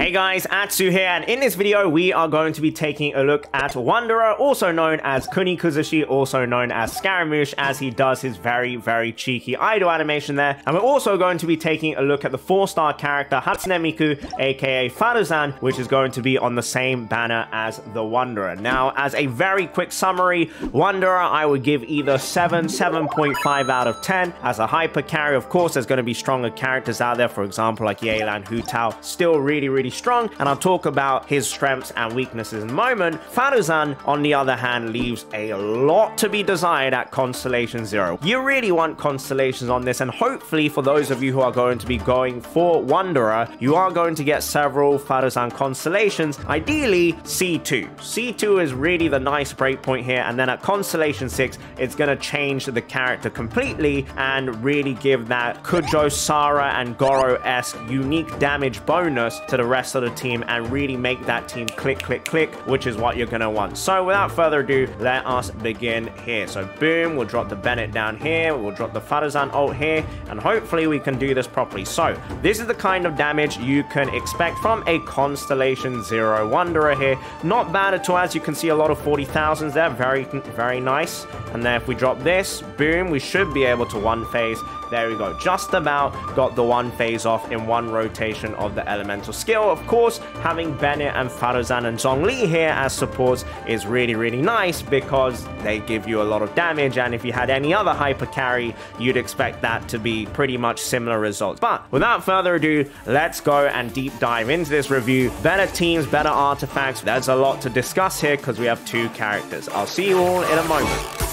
Hey guys, Atsu here, and in this video we are going to be taking a look at Wanderer, also known as Kuni Kuzushi, also known as Scaramouche, as he does his very cheeky idle animation there. And we're also going to be taking a look at the 4-star character Hatsune Miku, aka Faruzan, which is going to be on the same banner as the Wanderer. Now, as a very quick summary, Wanderer I would give either 7.5 out of 10. As a hyper carry, of course, there's going to be stronger characters out there, for example, like Yelan, Hu Tao, still really strong, and I'll talk about his strengths and weaknesses in a moment. Faruzan, on the other hand, leaves a lot to be desired at Constellation 0. You really want constellations on this, and hopefully for those of you who are going to be going for Wanderer, you are going to get several Faruzan constellations, ideally C2. C2 is really the nice breakpoint here, and then at Constellation 6, it's going to change the character completely and really give that Kujo, Sara, and Goro-esque unique damage bonus to the rest of the team and really make that team click, which is what you're going to want. So without further ado, let us begin here. So boom, we'll drop the Bennett down here, we'll drop the Faruzan ult here, and hopefully we can do this properly. So this is the kind of damage you can expect from a Constellation 0 Wanderer here. Not bad at all. As you can see, a lot of 40,000s there, very nice. And then if we drop this, boom, we should be able to one phase. There we go, just about got the one phase off in one rotation of the elemental skill. Of course, having Bennett and Faruzan and Zhongli here as supports is really nice because they give you a lot of damage, and if you had any other hyper carry, you'd expect that to be pretty much similar results. But without further ado, let's go and deep dive into this review. Better teams, better artifacts. There's a lot to discuss here because we have two characters. I'll see you all in a moment.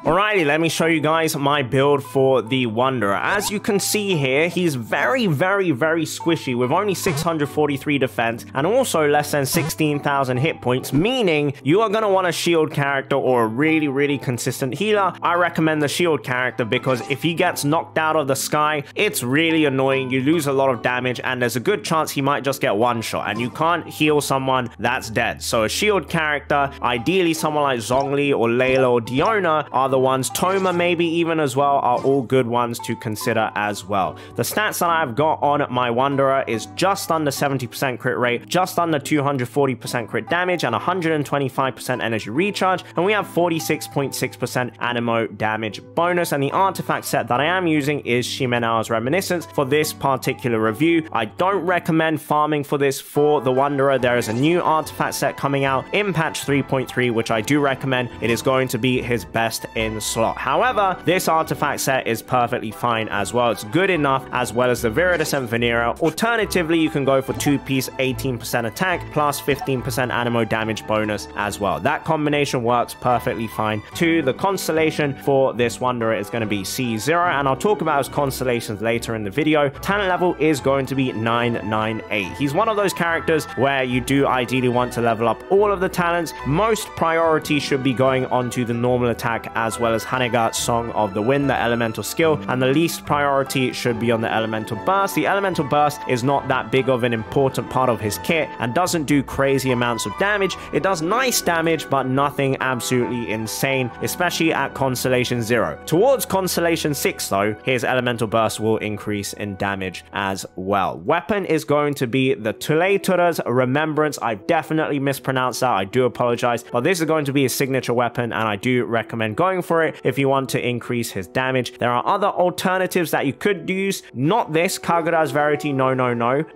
Alrighty, let me show you guys my build for the Wanderer. As you can see here, he's very squishy with only 643 defense and also less than 16,000 hit points, meaning you are going to want a shield character or a really consistent healer. I recommend the shield character because if he gets knocked out of the sky, it's really annoying. You lose a lot of damage and there's a good chance he might just get one shot, and you can't heal someone that's dead. So a shield character, ideally someone like Zhongli or Layla or Diona, are the ones. Toma maybe even as well are all good ones to consider as well. The stats that I've got on my Wanderer is just under 70% crit rate, just under 240% crit damage, and 125% energy recharge, and we have 46.6% Anemo damage bonus. And the artifact set that I am using is Shimenao's Reminiscence for this particular review. I don't recommend farming for this for the Wanderer. There is a new artifact set coming out in patch 3.3 which I do recommend. It is going to be his best in slot. However, this artifact set is perfectly fine as well. It's good enough, as well as the Viridescent Venera. Alternatively, you can go for 2-piece 18% attack plus 15% Anemo damage bonus as well. That combination works perfectly fine too. The constellation for this Wanderer is going to be C0, and I'll talk about his constellations later in the video. Talent level is going to be 998. He's one of those characters where you do ideally want to level up all of the talents. Most priority should be going onto the normal attack as well as Hanegat's Song of the Wind, the elemental skill, and the least priority should be on the elemental burst. The elemental burst is not that big of an important part of his kit and doesn't do crazy amounts of damage. It does nice damage, but nothing absolutely insane, especially at Constellation 0. Towards Constellation 6 though, his elemental burst will increase in damage as well. Weapon is going to be the Tuletura's Remembrance. I've definitely mispronounced that, I do apologize, but this is going to be his signature weapon, and I do recommend going for it if you want to increase his damage. There are other alternatives that you could use, not this. Kagura's Verity, no.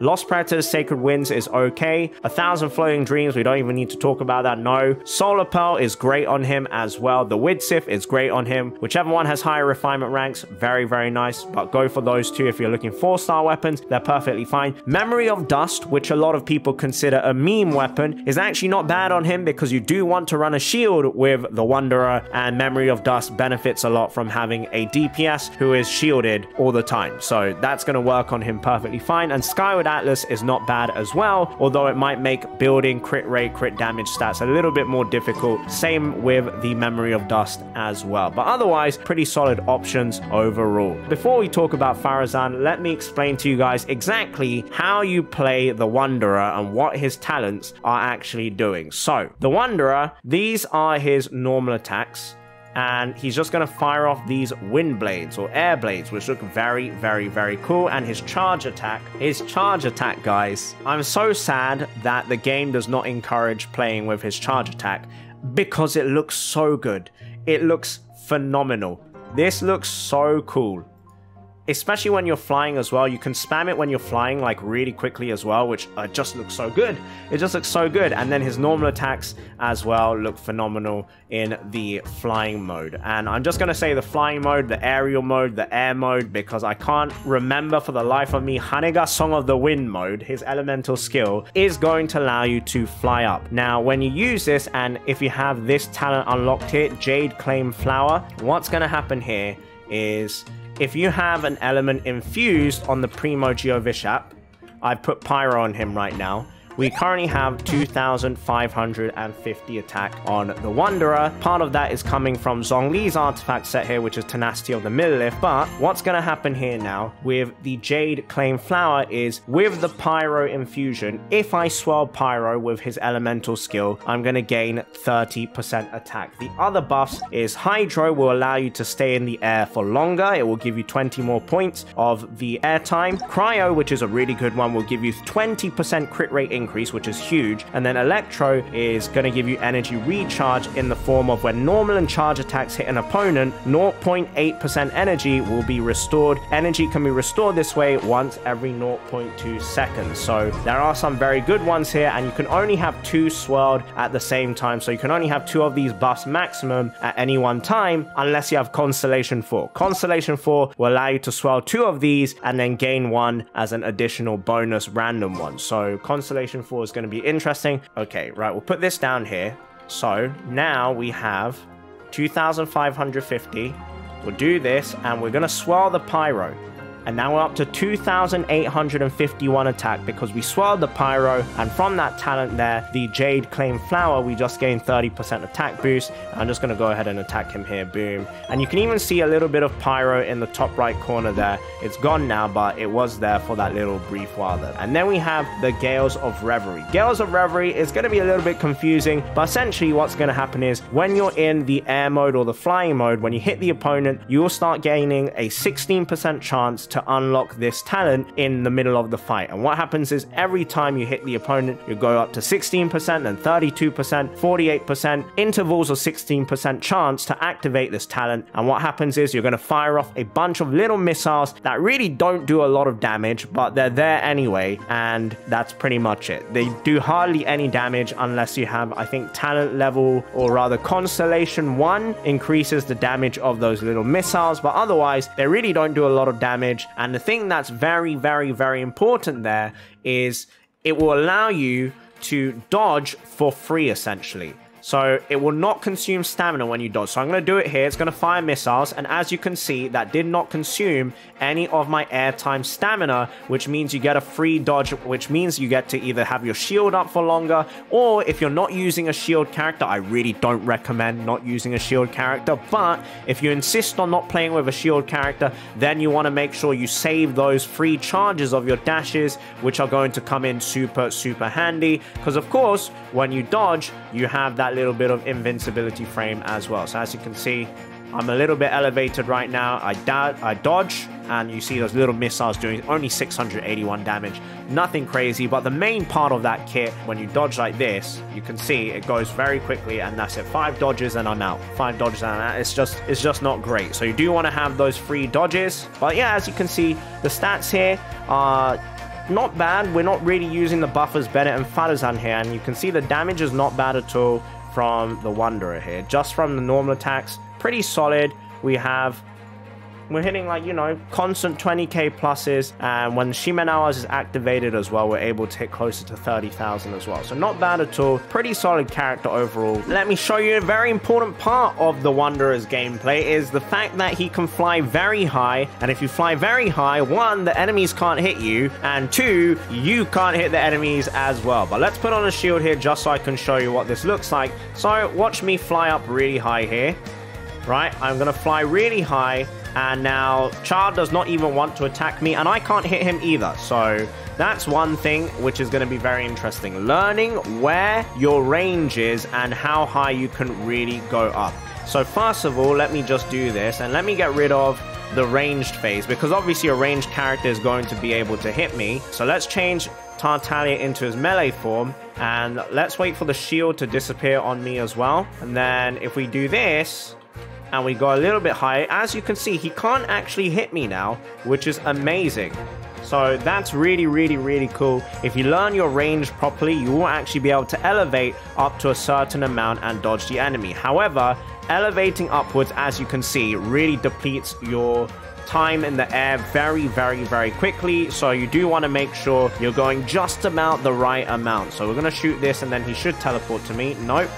Lost Predator's Sacred Winds is okay. 1,000 Floating Dreams, we don't even need to talk about that, no. Solar Pearl is great on him as well. The Widsith is great on him. Whichever one has higher refinement ranks, very nice, but go for those two if you're looking 4-star weapons. They're perfectly fine. Memory of Dust, which a lot of people consider a meme weapon, is actually not bad on him because you do want to run a shield with the Wanderer, and Memory of of Dust benefits a lot from having a DPS who is shielded all the time. So that's going to work on him perfectly fine. And Skyward Atlas is not bad as well, although it might make building crit rate, crit damage stats a little bit more difficult. Same with the Memory of Dust as well. But otherwise, pretty solid options overall. Before we talk about Faruzan, let me explain to you guys exactly how you play the Wanderer and what his talents are actually doing. So, the Wanderer, these are his normal attacks, and he's just going to fire off these wind blades or air blades, which look very, very, very cool. And his charge attack, guys, I'm so sad that the game does not encourage playing with his charge attack because it looks so good. It looks phenomenal. This looks so cool. Especially when you're flying as well. You can spam it when you're flying like really quickly as well, which just looks so good. It just looks so good. And then his normal attacks as well look phenomenal in the flying mode. And I'm just going to say the flying mode, the aerial mode, the air mode, because I can't remember for the life of me. Hanega Song of the Wind mode, his elemental skill, is going to allow you to fly up. Now, when you use this, and if you have this talent unlocked here, Jade Claim Flower, what's going to happen here is, if you have an element infused on the Primo Geovishap, I've put Pyro on him right now. We currently have 2,550 attack on the Wanderer. Part of that is coming from Zhongli's artifact set here, which is Tenacity of the Millilith. But what's going to happen here now with the Jade Claim Flower is, with the Pyro infusion, if I swirl Pyro with his elemental skill, I'm going to gain 30% attack. The other buffs is Hydro will allow you to stay in the air for longer. It will give you 20 more points of the air time. Cryo, which is a really good one, will give you 20% crit rate increase, which is huge. And then Electro is going to give you energy recharge in the form of, when normal and charge attacks hit an opponent, 0.8% energy will be restored. Energy can be restored this way once every 0.2 seconds. So there are some very good ones here, and you can only have 2 swirled at the same time. So you can only have 2 of these buffs maximum at any one time, unless you have Constellation 4. Constellation 4 will allow you to swirl 2 of these and then gain 1 as an additional bonus random one. So Constellation 4 is going to be interesting. Okay, right, we'll put this down here. So now we have 2,550. We'll do this, and we're going to swirl the Pyro. And now we're up to 2,851 attack because we swirled the Pyro, and from that talent there, the Jade Claim Flower, we just gained 30% attack boost. I'm just going to go ahead and attack him here, boom. And you can even see a little bit of Pyro in the top right corner there. It's gone now, but it was there for that little brief while there. And then we have the Gales of Reverie. Gales of Reverie is going to be a little bit confusing, but essentially what's going to happen is, when you're in the air mode or the flying mode, when you hit the opponent, you will start gaining a 16% chance to unlock this talent in the middle of the fight. And what happens is, every time you hit the opponent, you go up to 16%, then 32%, 48%, intervals of 16% chance to activate this talent. And what happens is, you're going to fire off a bunch of little missiles that really don't do a lot of damage, but they're there anyway, and that's pretty much it. They do hardly any damage unless you have, I think, talent level, or rather Constellation 1 increases the damage of those little missiles, but otherwise they really don't do a lot of damage. And the thing that's very, very, very important there is, it will allow you to dodge for free, essentially. So it will not consume stamina when you dodge. So I'm going to do it here. It's going to fire missiles. And as you can see, that did not consume any of my airtime stamina, which means you get a free dodge, which means you get to either have your shield up for longer, or if you're not using a shield character, I really don't recommend not using a shield character. But if you insist on not playing with a shield character, then you want to make sure you save those free charges of your dashes, which are going to come in super, super handy. Because of course, when you dodge, you have that little bit of invincibility frame as well. So as you can see, I'm a little bit elevated right now. I dodge, and you see those little missiles doing only 681 damage. Nothing crazy, but the main part of that kit, when you dodge like this, you can see it goes very quickly, and that's it. 5 dodges and I'm out. 5 dodges and I'm out. It's just not great. So you do want to have those free dodges. But yeah, as you can see, the stats here are not bad. We're not really using the buffers Bennett and Faruzan here, and you can see the damage is not bad at all from the Wanderer here. Just from the normal attacks, pretty solid. We have We're hitting like, you know, constant 20k pluses, and when Shimon Hours is activated as well, we're able to hit closer to 30,000 as well. So not bad at all. Pretty solid character overall. Let me show you a very important part of the Wanderer's gameplay is the fact that he can fly very high, and if you fly very high, one, the enemies can't hit you, and two, you can't hit the enemies as well. But let's put on a shield here just so I can show you what this looks like. So watch me fly up really high here. Right, I'm gonna fly really high, and now Char does not even want to attack me, and I can't hit him either. So that's one thing which is going to be very interesting. Learning where your range is and how high you can really go up. So first of all, let me just do this, and let me get rid of the ranged phase, because obviously a ranged character is going to be able to hit me. So let's change Tartaglia into his melee form, and let's wait for the shield to disappear on me as well. And then if we do this, and we go a little bit higher, as you can see, he can't actually hit me now, which is amazing. So that's really, really, really cool. If you learn your range properly, you will actually be able to elevate up to a certain amount and dodge the enemy. However, elevating upwards, as you can see, really depletes your time in the air very, very, very quickly. So you do want to make sure you're going just about the right amount. So we're going to shoot this, and then he should teleport to me. Nope.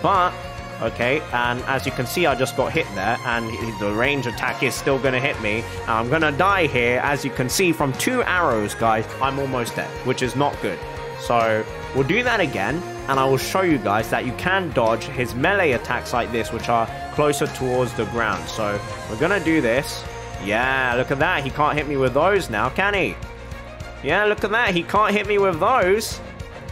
But okay, and as you can see, I just got hit there, and the range attack is still going to hit me. I'm going to die here. As you can see, from 2 arrows, guys, I'm almost dead, which is not good. So we'll do that again, and I will show you guys that you can dodge his melee attacks like this, which are closer towards the ground. So we're going to do this. Yeah, look at that. He can't hit me with those now, can he? Yeah, look at that. He can't hit me with those.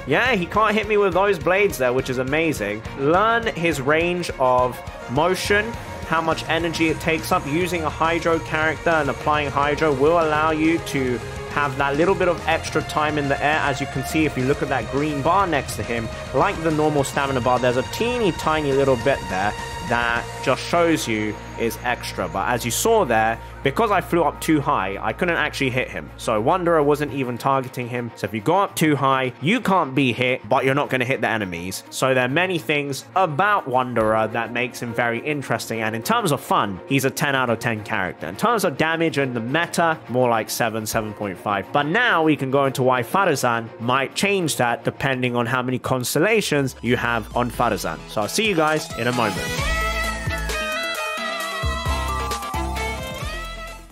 Yeah, he can't hit me with those blades there, which is amazing. Learn his range of motion, how much energy it takes up. Using a Hydro character and applying Hydro will allow you to have that little bit of extra time in the air. As you can see, if you look at that green bar next to him, like the normal stamina bar, there's a teeny tiny little bit there that just shows you is extra. But as you saw there, because I flew up too high, I couldn't actually hit him. So Wanderer wasn't even targeting him. So if you go up too high, you can't be hit, but you're not going to hit the enemies. So there are many things about Wanderer that makes him very interesting. And in terms of fun, he's a 10 out of 10 character. In terms of damage and the meta, more like 7, 7.5. But now we can go into why Faruzan might change that depending on how many constellations you have on Faruzan. So I'll see you guys in a moment.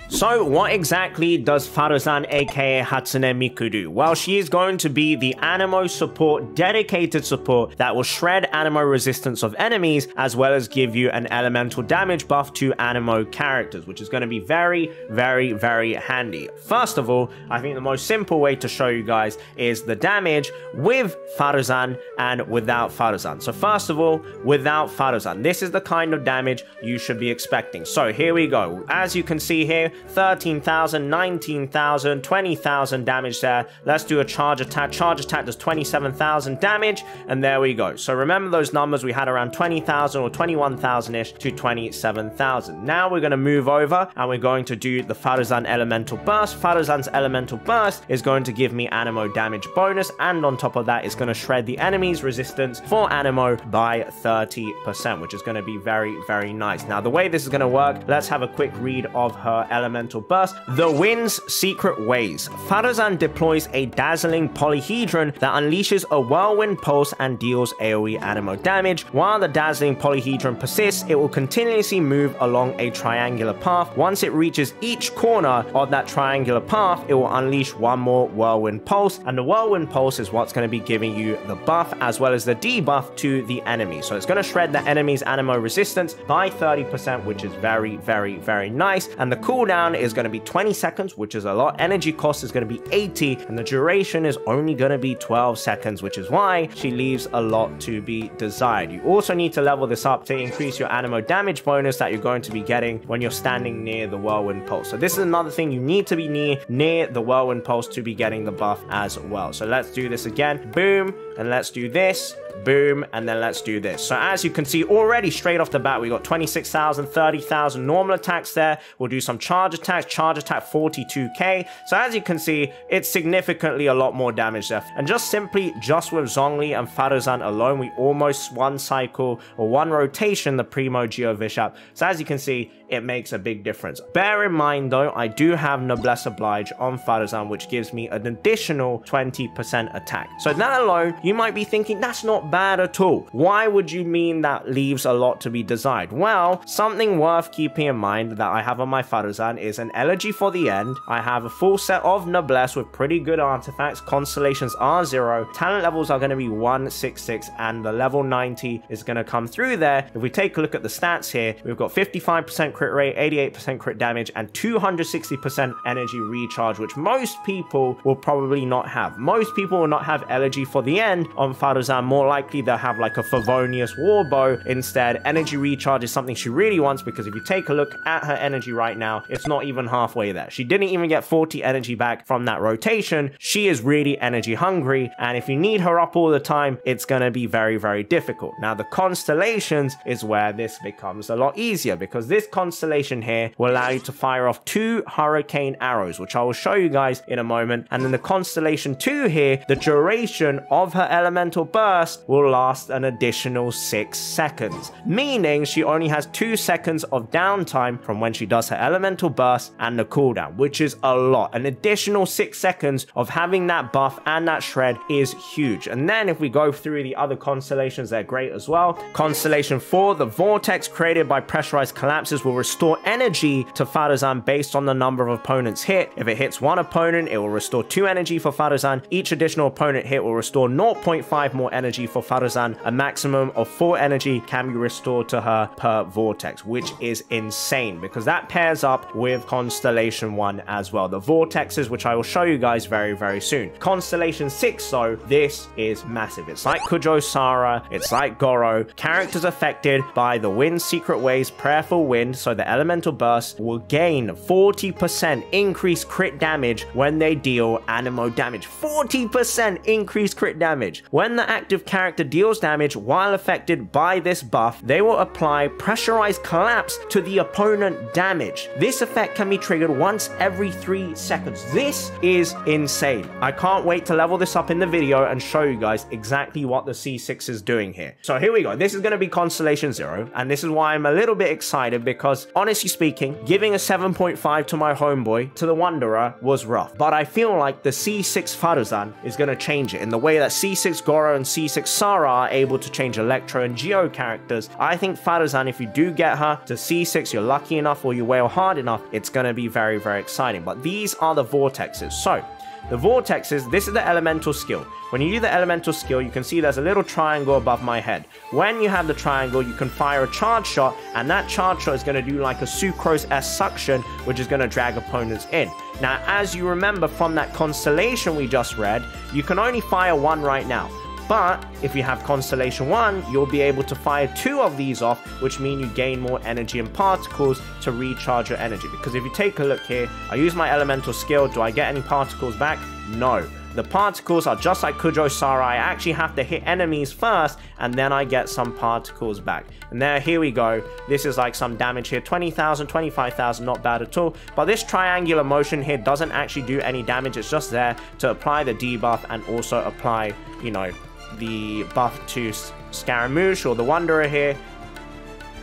So what exactly does Faruzan aka Hatsune Miku do? Well, she is going to be the Anemo support, dedicated support that will shred Anemo resistance of enemies, as well as give you an elemental damage buff to Anemo characters, which is going to be very, very, very handy. First of all, I think the most simple way to show you guys is the damage with Faruzan and without Faruzan. So first of all, without Faruzan, this is the kind of damage you should be expecting. So here we go. As you can see here, 13,000, 19,000, 20,000 damage there. Let's do a charge attack. Charge attack does 27,000 damage, and there we go. So remember those numbers, we had around 20,000 or 21,000-ish to 27,000. Now we're going to move over, and we're going to do the Faruzan Elemental Burst. Faruzan's Elemental Burst is going to give me Anemo damage bonus, and on top of that, it's going to shred the enemy's resistance for Anemo by 30%, which is going to be very, very nice. Now, the way this is going to work, let's have a quick read of her Elemental Burst. The Wind's Secret Ways. Faruzan deploys a dazzling polyhedron that unleashes a whirlwind pulse and deals AoE Anemo damage. While the dazzling polyhedron persists, it will continuously move along a triangular path. Once it reaches each corner of that triangular path, it will unleash one more whirlwind pulse, and the whirlwind pulse is what's going to be giving you the buff as well as the debuff to the enemy. So it's going to shred the enemy's Anemo resistance by 30%, which is very, very, very nice. And the cooldown is going to be 20 seconds, which is a lot. Energy cost is going to be 80, and the duration is only going to be 12 seconds, which is why she leaves a lot to be desired. You also need to level this up to increase your Anemo damage bonus that you're going to be getting when you're standing near the whirlwind pulse. So this is another thing, you need to be near the whirlwind pulse to be getting the buff as well. So let's do this again. Boom. and let's do this. Boom, and then let's do this. So as you can see already straight off the bat, we got 26,000, 30,000 normal attacks there. We'll do some charge attack 42k. So as you can see, it's significantly a lot more damage there. And just with Zhongli and Faruzan alone, we almost one cycle or one rotation the Primo Geo Bishop. So as you can see, it makes a big difference. Bear in mind though, I do have Noblesse Oblige on Faruzan, which gives me an additional 20% attack. So that alone, you might be thinking, that's not bad at all. Why would you mean that leaves a lot to be desired? Well, something worth keeping in mind that I have on my Faruzan is an Elegy for the End. I have a full set of Noblesse with pretty good artifacts. Constellations are 0. Talent levels are going to be 166, and the level 90 is going to come through there. If we take a look at the stats here, we've got 55% crit rate, 88% crit damage, and 260% energy recharge, which most people will probably not have. Most people will not have Elegy for the End on Faruzan. More likely they'll have like a Favonius Warbow instead. Energy recharge is something she really wants, because if you take a look at her energy right now, it's not even halfway there. She didn't even get 40 energy back from that rotation. She is really energy hungry, and if you need her up all the time, it's going to be very, very difficult. Now the constellations is where this becomes a lot easier, because this constellation here will allow you to fire off 2 hurricane arrows, which I will show you guys in a moment. And then the constellation 2 here, the duration of her elemental burst will last an additional 6 seconds, meaning she only has 2 seconds of downtime from when she does her elemental burst and the cooldown, which is a lot. An additional 6 seconds of having that buff and that shred is huge. And then if we go through the other constellations, they're great as well. Constellation 4, the vortex created by pressurized collapses will restore energy to Faruzan based on the number of opponents hit. If it hits 1 opponent, it will restore 2 energy for Faruzan. Each additional opponent hit will restore 0.5 more energy for Faruzan. A maximum of 4 energy can be restored to her per vortex, which is insane, because that pairs up with Constellation 1 as well. The vortexes, which I will show you guys very, very soon. Constellation 6 though, this is massive. It's like Kujo Sara, it's like Goro. Characters affected by the wind's secret waves, prayerful wind, so the elemental burst will gain 40% increased crit damage when they deal Anemo damage. 40% increased crit damage. When the active character deals damage while affected by this buff, they will apply pressurized collapse to the opponent damage. This effect can be triggered once every 3 seconds. This is insane. I can't wait to level this up in the video and show you guys exactly what the C6 is doing here. So here we go. This is going to be Constellation 0, and this is why I'm a little bit excited, because honestly speaking, giving a 7.5 to my homeboy, to the Wanderer, was rough. But I feel like the C6 Faruzan is going to change it in the way that C6 Goro and C6 Sara are able to change Electro and Geo characters. I think Faruzan, if you do get her to C6, you're lucky enough or you wail hard enough, it's going to be very, very exciting. But these are the vortexes. So the vortexes, this is the elemental skill. When you do the elemental skill, you can see there's a little triangle above my head. When you have the triangle, you can fire a charge shot, and that charge shot is going to do like a Sucrose-esque suction, which is going to drag opponents in. Now, as you remember from that constellation we just read, you can only fire 1 right now. But if you have Constellation 1, you'll be able to fire 2 of these off, which mean you gain more energy and particles to recharge your energy. Because if you take a look here, I use my elemental skill. Do I get any particles back? No. The particles are just like Kujo Sara. I actually have to hit enemies first, and then I get some particles back. And there, here we go. This is like some damage here. 20,000, 25,000, not bad at all. But this triangular motion here doesn't actually do any damage. It's just there to apply the debuff and also apply, you know, the buff to Scaramouche or the Wanderer here.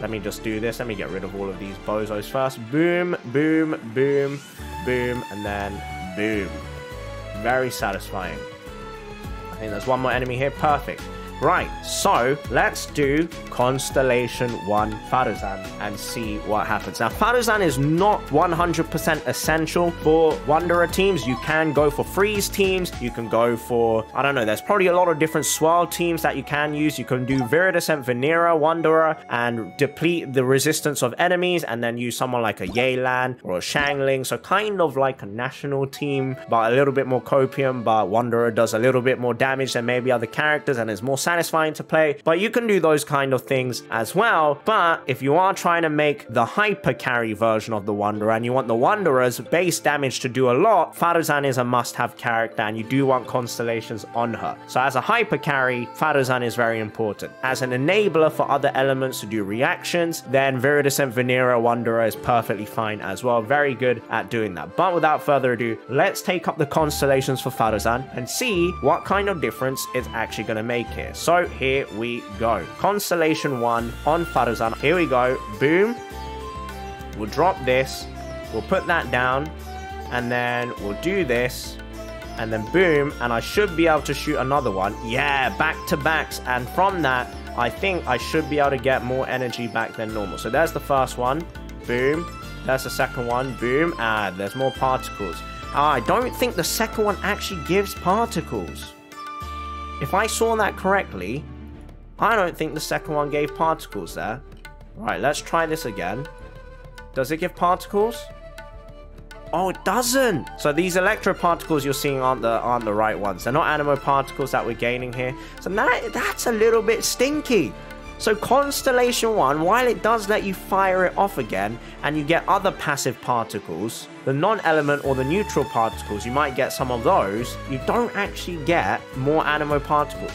Let me just do this. Let me get rid of all of these bozos first. Boom, boom, boom, boom, and then boom. Very satisfying. I think there's one more enemy here. Perfect. Right, so let's do Constellation 1 Faruzan and see what happens. Now, Faruzan is not 100% essential for Wanderer teams. You can go for freeze teams. You can go for, I don't know, there's probably a lot of different swirl teams that you can use. You can do Viridescent Venera Wanderer and deplete the resistance of enemies, and then use someone like a Yelan or a Shangling. So kind of like a national team, but a little bit more copium, but Wanderer does a little bit more damage than maybe other characters and is more satisfying to play, but you can do those kind of things as well. But if you are trying to make the hyper carry version of the Wanderer and you want the Wanderer's base damage to do a lot, Faruzan is a must-have character and you do want constellations on her. So as a hyper carry, Faruzan is very important. As an enabler for other elements to do reactions, then Viridescent Venera Wanderer is perfectly fine as well. Very good at doing that. But without further ado, let's take up the constellations for Faruzan and see what kind of difference it's actually going to make here. So here we go. Constellation 1 on Faruzan. Here we go. Boom. We'll drop this. We'll put that down. And then we'll do this. And then boom. And I should be able to shoot another one. Yeah, back-to-backs. And from that, I think I should be able to get more energy back than normal. So there's the first one. Boom. There's the second one. Boom. And there's more particles. I don't think the second one actually gives particles. If I saw that correctly, I don't think the second one gave particles there. Right, let's try this again. Does it give particles? Oh, it doesn't. So these electro particles you're seeing aren't the right ones. They're not Anemo particles that we're gaining here. So that's a little bit stinky. So Constellation 1, while it does let you fire it off again, and you get other passive particles, the non-element or the neutral particles, you might get some of those, you don't actually get more Anemo particles.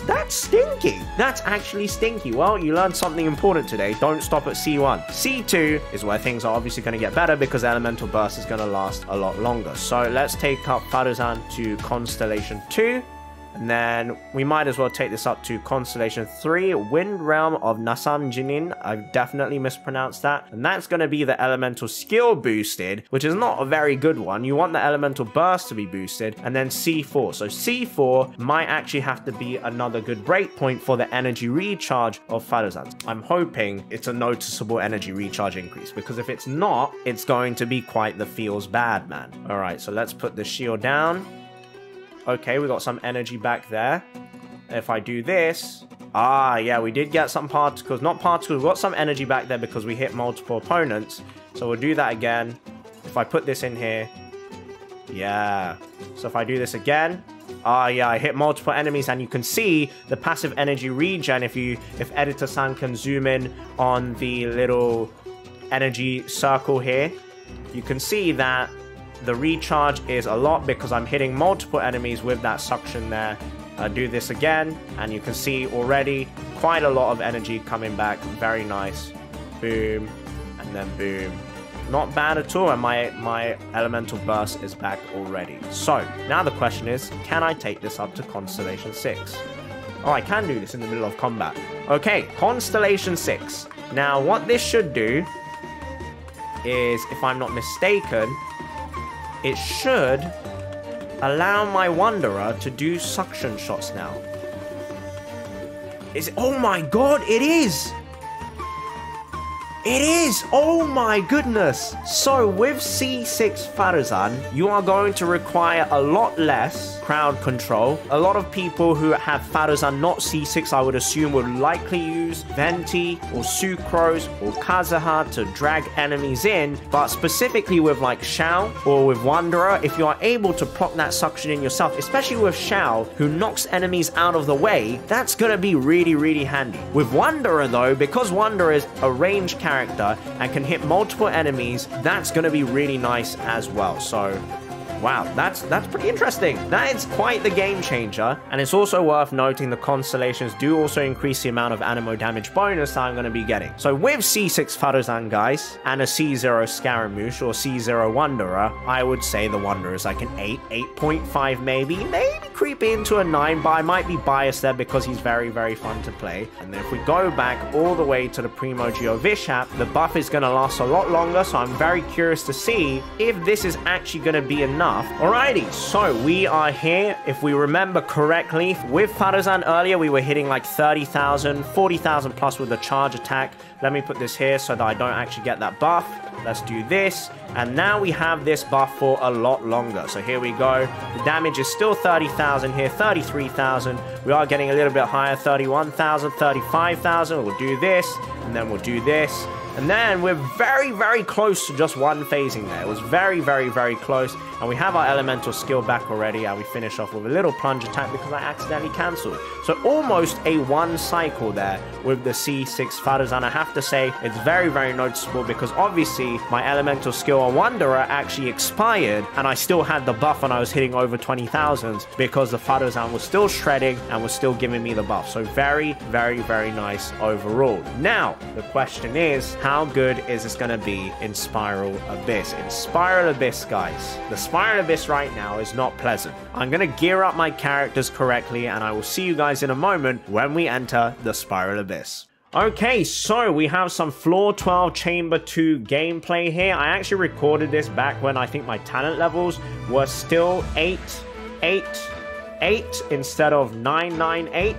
That's stinky. That's actually stinky. Well, you learned something important today. Don't stop at C1. C2 is where things are obviously going to get better because Elemental Burst is going to last a lot longer. So let's take up Faruzan to Constellation 2. And then we might as well take this up to Constellation 3, Wind Realm of Nasanjinin. I've definitely mispronounced that. And that's going to be the Elemental Skill boosted, which is not a very good one. You want the Elemental Burst to be boosted. And then C4. So C4 might actually have to be another good breakpoint for the energy recharge of Faruzan. I'm hoping it's a noticeable energy recharge increase, because if it's not, it's going to be quite the feels bad, man. All right, so let's put the shield down. Okay, we got some energy back there. If I do this... yeah, we did get some particles. Not particles, we got some energy back there because we hit multiple opponents. So we'll do that again. If I put this in here... Yeah. So if I do this again... yeah, I hit multiple enemies and you can see the passive energy regen if Editor-san can zoom in on the little energy circle here. You can see that the recharge is a lot because I'm hitting multiple enemies with that suction there. Do this again, and you can see already quite a lot of energy coming back. Very nice. Boom, and then boom. Not bad at all, and my Elemental Burst is back already. So, now the question is, can I take this up to Constellation 6? Oh, I can do this in the middle of combat. Okay, Constellation 6. Now, what this should do is, if I'm not mistaken... it should allow my Wanderer to do suction shots now. Oh my god, it is! It is! Oh my goodness! So with C6 Faruzan, you are going to require a lot less crowd control. A lot of people who have Faruzan not C6, I would assume, would likely use Venti or Sucrose or Kazuha to drag enemies in. But specifically with like Shao or with Wanderer, if you are able to proc that suction in yourself, especially with Shao, who knocks enemies out of the way, that's going to be really, really handy. With Wanderer though, because Wanderer is a ranged character and can hit multiple enemies, that's going to be really nice as well. So wow, that's pretty interesting. That is quite the game changer. And it's also worth noting the constellations do also increase the amount of Anemo damage bonus that I'm going to be getting. So with C6 Faruzan, guys, and a C0 Scaramouche or C0 Wanderer, I would say the Wanderer is like an 8, 8.5 maybe creep into a 9, but I might be biased there because he's very, very fun to play. And then if we go back all the way to the Primo Geo Vishap, the buff is going to last a lot longer, so I'm very curious to see if this is actually going to be enough. Alrighty, so we are here. If we remember correctly, with Faruzan earlier, we were hitting like 30,000, 40,000 plus with the charge attack. Let me put this here so that I don't actually get that buff. Let's do this. And now we have this buff for a lot longer. So here we go. The damage is still 30,000 here, 33,000. We are getting a little bit higher, 31,000, 35,000. We'll do this, and then we'll do this. And then we're very, very close to just one phasing there. It was very, very, very close. And we have our elemental skill back already. And we finish off with a little plunge attack because I accidentally cancelled. So almost a one cycle there with the C6 Faruzan. I have to say it's very, very noticeable because obviously my elemental skill on Wanderer actually expired. And I still had the buff and I was hitting over 20,000 because the Faruzan was still shredding and was still giving me the buff. So very, very, very nice overall. Now, the question is, how good is this going to be in Spiral Abyss? In Spiral Abyss, guys, the Spiral Abyss right now is not pleasant. I'm going to gear up my characters correctly, and I will see you guys in a moment when we enter the Spiral Abyss. Okay, so we have some Floor 12 Chamber 2 gameplay here. I actually recorded this back when I think my talent levels were still 8 instead of 998.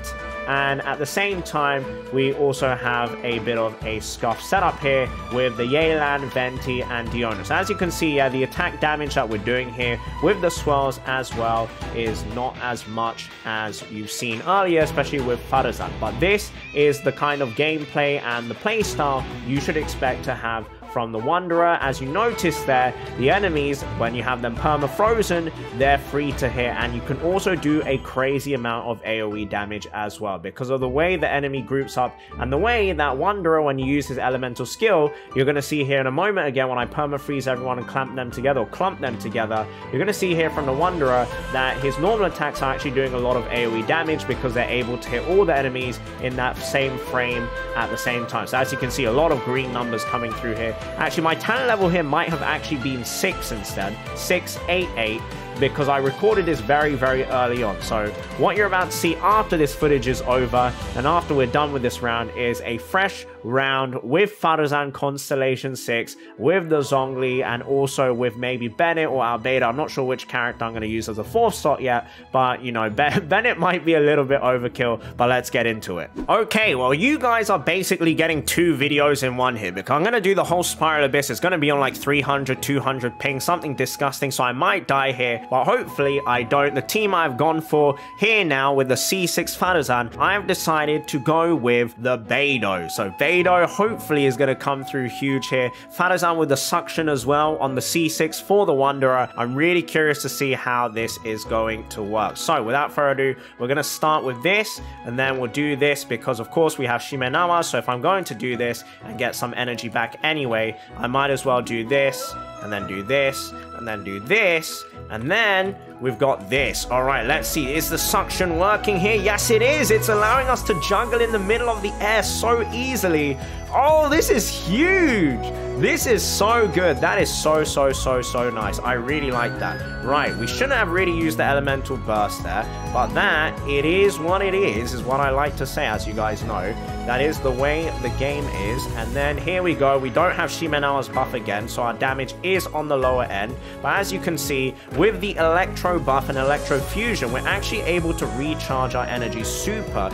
And at the same time, we also have a bit of a scuff setup here with the Yelan, Venti, and Dionys. As you can see, yeah, the attack damage that we're doing here with the swells as well is not as much as you've seen earlier, especially with Faruzan. But this is the kind of gameplay and the playstyle you should expect to have from the Wanderer. As you notice there, the enemies, when you have them perma-frozen, they're free to hit, and you can also do a crazy amount of AoE damage as well because of the way the enemy groups up and the way that Wanderer, when you use his elemental skill, you're going to see here in a moment again when I perma-freeze everyone and clamp them together or clump them together, you're going to see here from the Wanderer that his normal attacks are actually doing a lot of AoE damage because they're able to hit all the enemies in that same frame at the same time. So as you can see, a lot of green numbers coming through here. Actually, my talent level here might have actually been 6 instead. 688. Because I recorded this very, very early on. So what you're about to see after this footage is over and after we're done with this round is a fresh round with Faruzan Constellation 6, with the Zhongli, and also with maybe Bennett or Albedo. I'm not sure which character I'm going to use as a 4th slot yet, but you know, Bennett might be a little bit overkill, but let's get into it. Okay, well, you guys are basically getting 2 videos in one here because I'm going to do the whole Spiral Abyss. It's going to be on like 300, 200 ping, something disgusting, so I might die here, but hopefully I don't. The team I've gone for here now with the C6 Faruzan, I've decided to go with the Beidou. So Beidou hopefully is going to come through huge here. Faruzan with the suction as well on the C6 for the Wanderer. I'm really curious to see how this is going to work. So without further ado, we're going to start with this and then we'll do this because of course we have Shimenawa. So if I'm going to do this and get some energy back anyway, I might as well do this and then do this and then do this. And then we've got this. All right, let's see. Is the suction working here? Yes, it is. It's allowing us to juggle in the middle of the air so easily. Oh, this is huge. This is so good. That is so nice. I really like that. Right, we shouldn't have really used the elemental burst there, but that, it is what it is what I like to say, as you guys know. That is the way the game is. And then here we go. We don't have Shimenawa's buff again, so our damage is on the lower end. But as you can see, with the Electro buff and Electro Fusion, we're actually able to recharge our energy super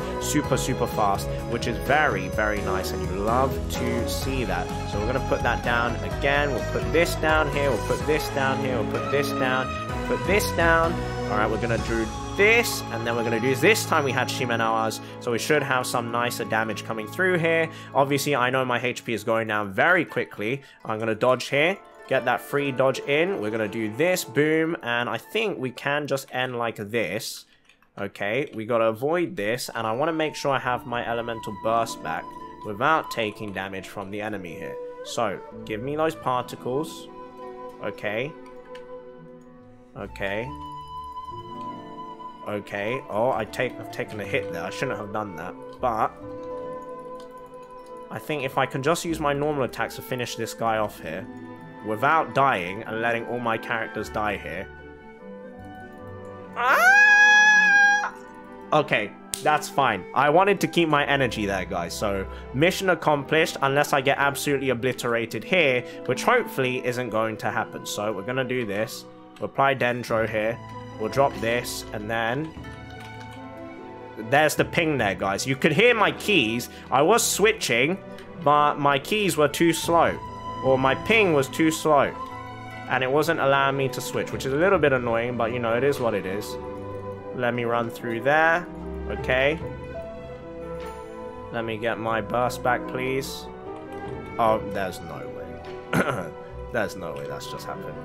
fast, which is very nice, and you love to see that. So we're going to put that down again. We'll put this down here. We'll put this down here. We'll put this down. Put this down. All right, we're going to do this, and then we're going to do this time we had Shimenawa's, so we should have some nicer damage coming through here. Obviously, I know my HP is going down very quickly. I'm going to dodge here. Get that free dodge in. We're going to do this, boom, and I think we can just end like this. Okay, we got to avoid this, and I want to make sure I have my elemental burst back without taking damage from the enemy here. So, give me those particles. Okay. Okay. Okay. Oh, I've taken a hit there. I shouldn't have done that, but I think if I can just use my normal attacks to finish this guy off here without dying and letting all my characters die here. Ah! Okay, that's fine. I wanted to keep my energy there, guys. So, mission accomplished, unless I get absolutely obliterated here, which hopefully isn't going to happen. So, we're going to do this. We'll apply Dendro here. We'll drop this, and then there's the ping there, guys. You could hear my keys. I was switching, but my keys were too slow. Or my ping was too slow. and it wasn't allowing me to switch, which is a little bit annoying, but you know, it is what it is. Let me run through there. Okay. Let me get my burst back, please. Oh, there's no way. There's no way that's just happened.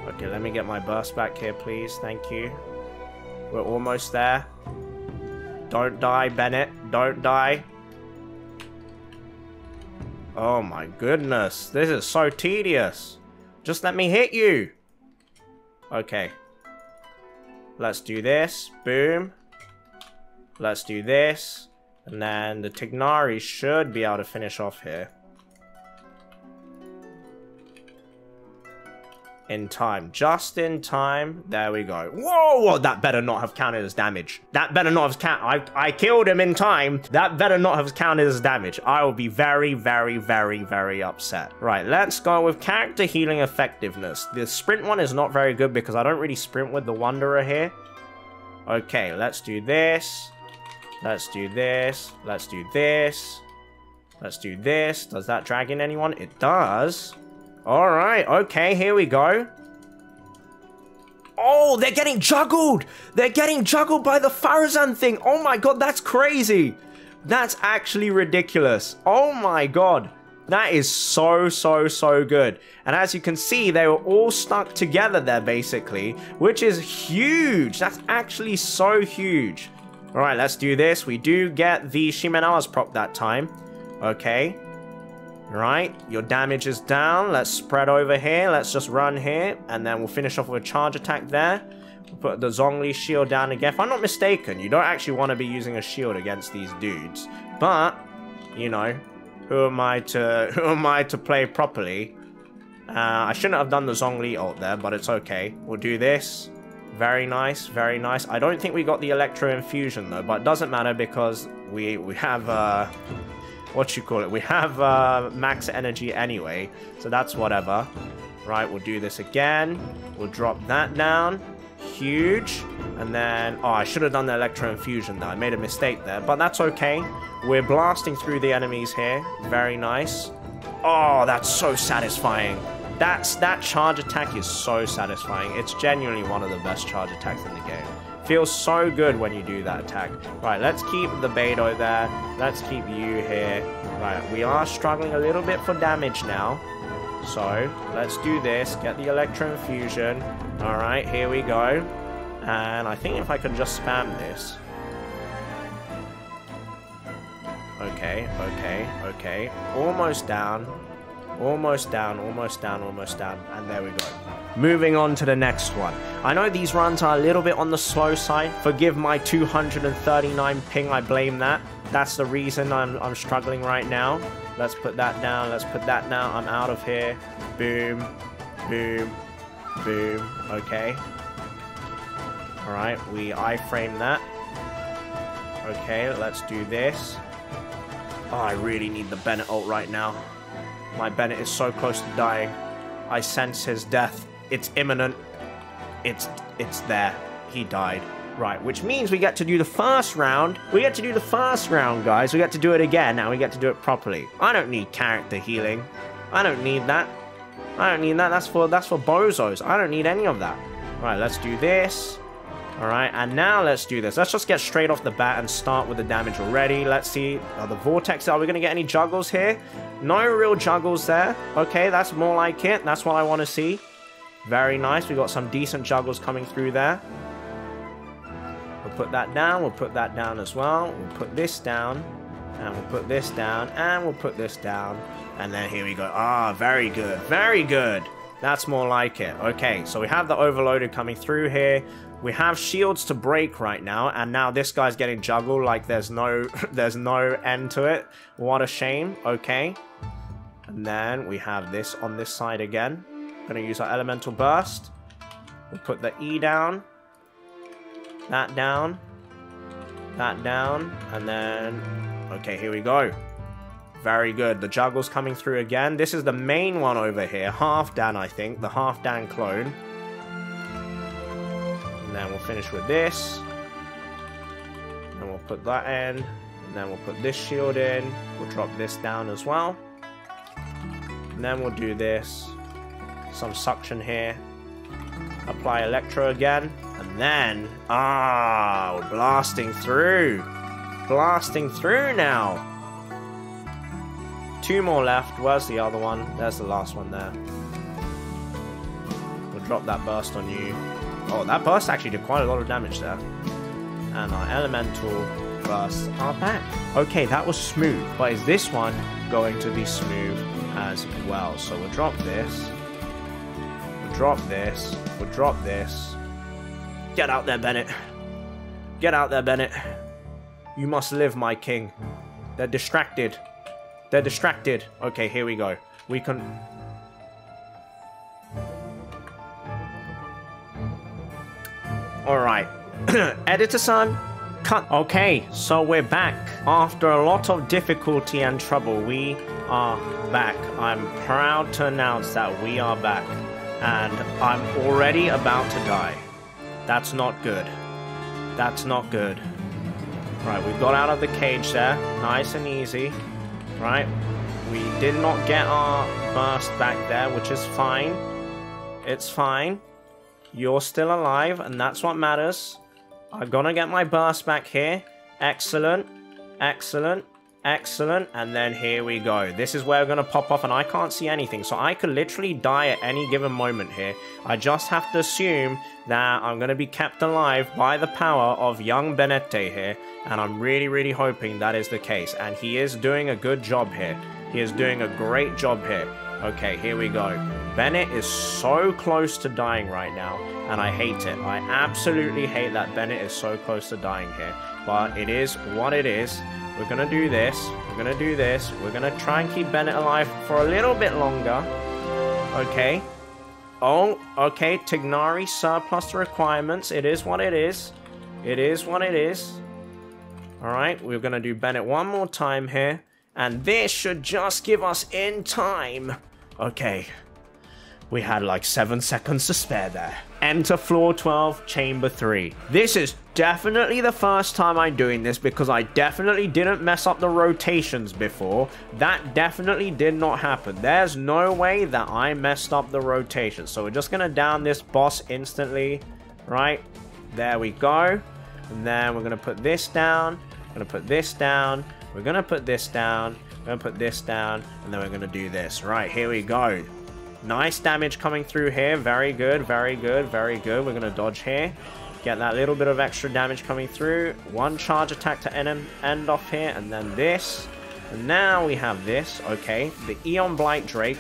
Okay, let me get my burst back here, please. Thank you. We're almost there. Don't die, Bennett. Don't die. Oh my goodness. This is so tedious. Just let me hit you. Okay. Let's do this. Boom. Let's do this. And then the Tignari should be able to finish off here. In time. Just in time. There we go. Whoa! That better not have counted as damage. That better not have counted. I killed him in time. That better not have counted as damage. I will be very, very, very, very upset. Right, let's go with character healing effectiveness. The sprint one is not very good because I don't really sprint with the Wanderer here. Okay, let's do this. Let's do this. Let's do this. Let's do this. Does that drag in anyone? It does. Alright, okay, here we go. Oh, they're getting juggled! They're getting juggled by the Faruzan thing! Oh my god, that's crazy! That's actually ridiculous. Oh my god. That is so, so, so good. And as you can see, they were all stuck together there, basically. Which is huge! That's actually so huge. Alright, let's do this. We do get the Shimenawa's prop that time. Okay. Right, your damage is down. Let's spread over here. Let's just run here. And then we'll finish off with a charge attack there. We'll put the Zhongli shield down again. If I'm not mistaken, you don't actually want to be using a shield against these dudes. But, you know, who am I to play properly? I shouldn't have done the Zhongli ult there, but it's okay. We'll do this. Very nice, very nice. I don't think we got the Electro Infusion though, but it doesn't matter because we have what you call it? We have max energy anyway, so that's whatever. Right, we'll do this again. We'll drop that down. Huge. And then, oh, I should have done the Electro Infusion though. I made a mistake there, but that's okay. We're blasting through the enemies here. Very nice. Oh, that's so satisfying. That charge attack is so satisfying. It's genuinely one of the best charge attacks in the game. Feels so good when you do that attack. Right, let's keep the Beidou there. Let's keep you here. Right, we are struggling a little bit for damage now. So, let's do this. Get the Electro Infusion. Alright, here we go. And I think if I can just spam this. Okay, okay, okay. Almost down. Almost down, almost down, almost down. And there we go. Moving on to the next one. I know these runs are a little bit on the slow side. Forgive my 239 ping, I blame that. That's the reason I'm struggling right now. Let's put that down, let's put that down. I'm out of here. Boom, boom, boom. Okay. Alright, we iframe that. Okay, let's do this. Oh, I really need the Bennett ult right now. My Bennett is so close to dying. I sense his death. It's imminent. It's there. He died. Right, which means we get to do the first round. We get to do the first round, guys. We get to do it again. Now we get to do it properly. I don't need character healing. I don't need that. I don't need that. That's for bozos. I don't need any of that. Right, let's do this. Alright, and now let's do this. Let's just get straight off the bat and start with the damage already. Let's see. The vortex. Are we going to get any juggles here? No real juggles there. Okay, that's more like it. That's what I want to see. Very nice. We got some decent juggles coming through there. We'll put that down. We'll put that down as well. We'll put this down. And we'll put this down. And we'll put this down. And then here we go. Ah, very good. Very good. That's more like it. Okay, so we have the overloaded coming through here. We have shields to break right now, and now this guy's getting juggled like there's no end to it. What a shame. Okay. And then we have this on this side again. Gonna use our elemental burst. We'll put the E down. That down. That down. And then... okay, here we go. Very good. The juggle's coming through again. This is the main one over here. Halfdan, I think. The Halfdan clone. And then we'll finish with this. And we'll put that in. And then we'll put this shield in. We'll drop this down as well. And then we'll do this. Some suction here. Apply Electro again. And then... ah, we're blasting through. Blasting through now. 2 more left. Where's the other one? There's the last one there. We'll drop that burst on you. Oh, that burst actually did quite a lot of damage there. And our elemental bursts are back. Okay, that was smooth. But is this one going to be smooth as well? So we'll drop this. We'll drop this. We'll drop this. Get out there, Bennett. Get out there, Bennett. You must live, my king. They're distracted. They're distracted. Okay, here we go. We can... Alright. Editor-san, cut. Okay, so we're back. After a lot of difficulty and trouble, we are back. I'm proud to announce that we are back. And I'm already about to die. That's not good. That's not good. Right, we got out of the cage there. Nice and easy. Right. We did not get our burst back there, which is fine. It's fine. You're still alive, and that's what matters. I'm gonna get my burst back here. Excellent. Excellent. Excellent. And then here we go. This is where we're gonna pop off, and I can't see anything. So I could literally die at any given moment here. I just have to assume that I'm gonna be kept alive by the power of young Benette here. And I'm really, really hoping that is the case. And he is doing a good job here. He is doing a great job here. Okay, here we go. Bennett is so close to dying right now, and I hate it. I absolutely hate that Bennett is so close to dying here. But it is what it is. We're gonna do this. We're gonna do this. We're gonna try and keep Bennett alive for a little bit longer. Okay. Oh, okay. Tignari surplus the requirements. It is what it is. It is what it is. Alright, we're gonna do Bennett one more time here. And this should just give us in time. Okay. We had like 7 seconds to spare there. Enter floor 12, chamber 3. This is definitely the first time I'm doing this because I definitely didn't mess up the rotations before. That definitely did not happen. There's no way that I messed up the rotations. So we're just going to down this boss instantly. Right? There we go. And then we're going to put this down. We're going to put this down. We're going to put this down. We're going to put this down. And then we're going to do this. Right, here we go. Nice damage coming through here. Very good, very good, very good. We're going to dodge here. Get that little bit of extra damage coming through. One charge attack to end off here. And then this. And now we have this. Okay, the Eon Blight Drake.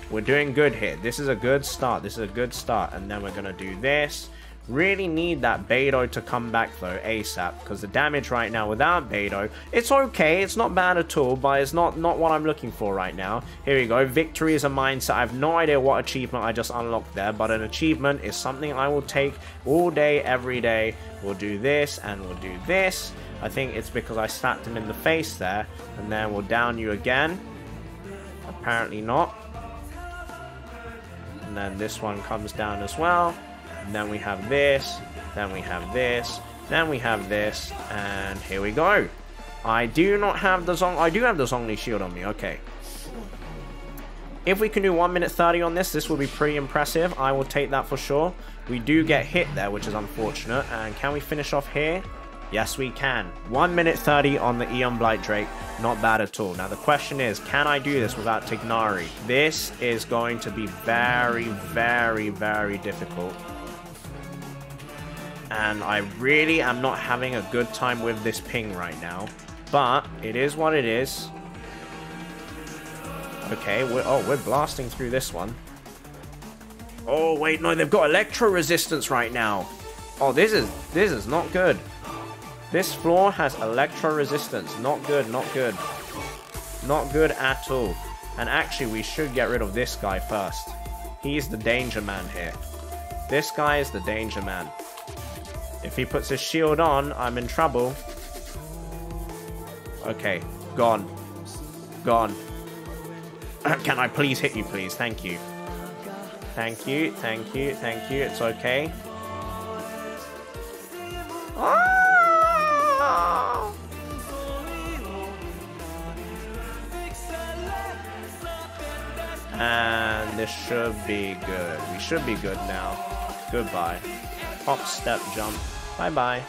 We're doing good here. This is a good start. This is a good start. And then we're going to do this. Really need that Beidou to come back though ASAP, because the damage right now without Beidou, it's okay, it's not bad at all, but it's not what I'm looking for right now. Here we go. Victory is a mindset. I have no idea what achievement I just unlocked there, but an achievement is something I will take all day, every day. We'll do this and we'll do this. I think it's because I slapped him in the face there, and then we'll down you again. Apparently not. And then this one comes down as well. And then we have this, then we have this, then we have this, and here we go. I do not have the I do have the Zhongli shield on me, okay. If we can do 1 minute 30 on this, this will be pretty impressive. I will take that for sure. We do get hit there, which is unfortunate. And can we finish off here? Yes, we can. 1 minute 30 on the Eon Blight Drake. Not bad at all. Now, the question is, can I do this without Tignari? This is going to be very, very, very difficult. And I really am not having a good time with this ping right now. But it is what it is. Okay, we're blasting through this one. Oh, wait, no, they've got electro resistance right now. Oh, this is not good. This floor has electro resistance. Not good, not good. Not good at all. And actually, we should get rid of this guy first. He's the danger man here. This guy is the danger man. If he puts his shield on, I'm in trouble. Okay, gone. Gone. Can I please hit you, please? Thank you. Thank you, thank you, thank you. It's okay. Oh! And And this should be good. We should be good now. Goodbye. Hop, step, jump. Bye-bye.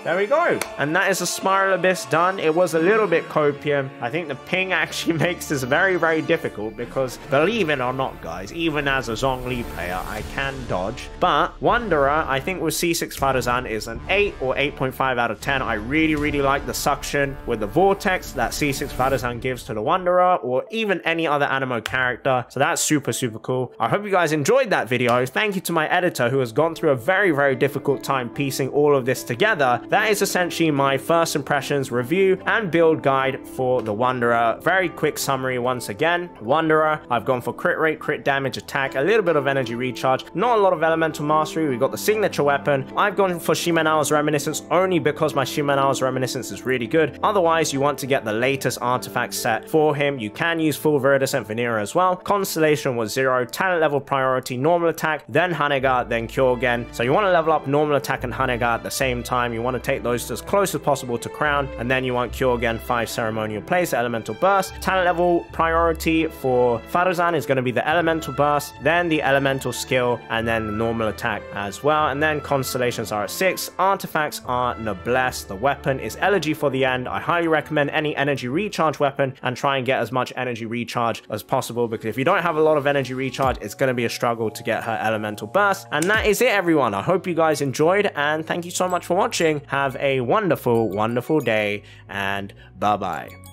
There we go. And that is a Spiral Abyss done. It was a little bit copium. I think the ping actually makes this very, very difficult because, believe it or not, guys, even as a Zhongli player, I can dodge. But Wanderer, I think with C6 Faruzan is an 8 or 8.5 out of 10. I really, really like the suction with the vortex that C6 Faruzan gives to the Wanderer or even any other Anemo character. So that's super, super cool. I hope you guys enjoyed that video. Thank you to my editor who has gone through a very, very difficult time piecing all of this together. That is essentially my first impressions review and build guide for the Wanderer. Very quick summary once again. Wanderer, I've gone for crit rate, crit damage, attack, a little bit of energy recharge, not a lot of elemental mastery. We've got the signature weapon. I've gone for Shimenao's Reminiscence only because my Shimenao's Reminiscence is really good. Otherwise, you want to get the latest artifact set for him. You can use full Viridescent Vanera as well. Constellation was 0, talent level priority, normal attack, then Hanega, then Kyogen. So you want to level up normal attack and Hanega at the same time. You want to take those as close as possible to crown, and then you want Kyogen 5 ceremonial place, elemental burst. Talent level priority for Faruzan is going to be the elemental burst, then the elemental skill, and then the normal attack as well. And then constellations are at 6. Artifacts are Noblesse. The weapon is Elegy for the end. I highly recommend any energy recharge weapon and try and get as much energy recharge as possible, because if you don't have a lot of energy recharge, it's going to be a struggle to get her elemental burst. And that is it, everyone. I hope you guys enjoyed, and thank you so much for watching. Have a wonderful, wonderful day, and bye-bye.